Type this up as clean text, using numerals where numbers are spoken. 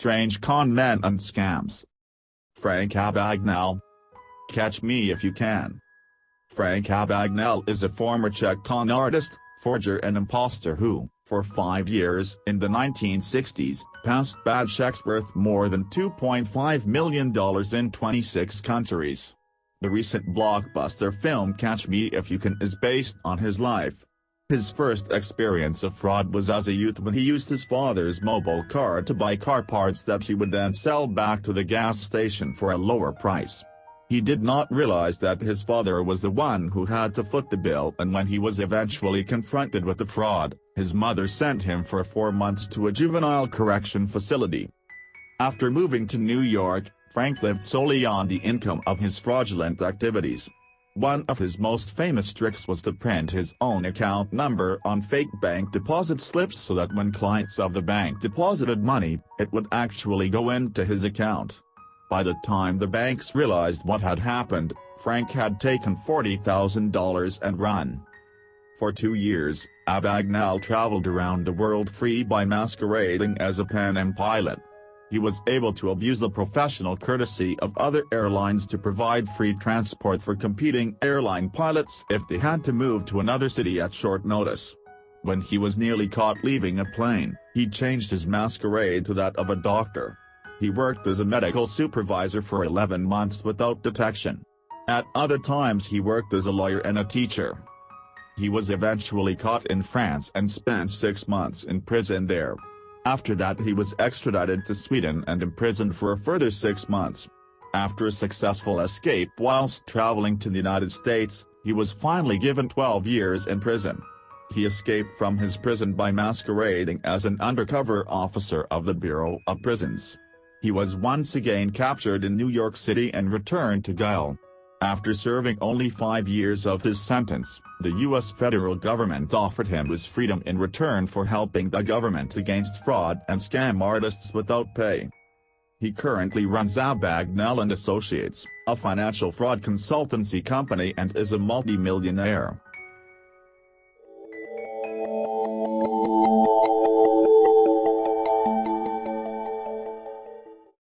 strange con men and scams. Frank Abagnale. Catch me if you can. Frank Abagnale is a former Czech con artist, forger and imposter who, for 5 years in the 1960s, passed bad checks worth more than $2.5 million in 26 countries. The recent blockbuster film Catch Me If You Can is based on his life. His first experience of fraud was as a youth when he used his father's mobile card to buy car parts that he would then sell back to the gas station for a lower price. He did not realize that his father was the one who had to foot the bill, and when he was eventually confronted with the fraud, his mother sent him for 4 months to a juvenile correction facility. After moving to New York, Frank lived solely on the income of his fraudulent activities. One of his most famous tricks was to print his own account number on fake bank deposit slips so that when clients of the bank deposited money, it would actually go into his account. By the time the banks realized what had happened, Frank had taken $40,000 and run. For 2 years, Abagnale traveled around the world free by masquerading as a Pan Am pilot. He was able to abuse the professional courtesy of other airlines to provide free transport for competing airline pilots if they had to move to another city at short notice. When he was nearly caught leaving a plane, he changed his masquerade to that of a doctor. He worked as a medical supervisor for 11 months without detection. At other times he worked as a lawyer and a teacher. He was eventually caught in France and spent 6 months in prison there. After that he was extradited to Sweden and imprisoned for a further 6 months. After a successful escape whilst traveling to the United States, he was finally given 12 years in prison. He escaped from his prison by masquerading as an undercover officer of the Bureau of Prisons. He was once again captured in New York City and returned to jail. After serving only 5 years of his sentence, the U.S. federal government offered him his freedom in return for helping the government against fraud and scam artists without pay. He currently runs Abagnale & Associates, a financial fraud consultancy company, and is a multi-millionaire.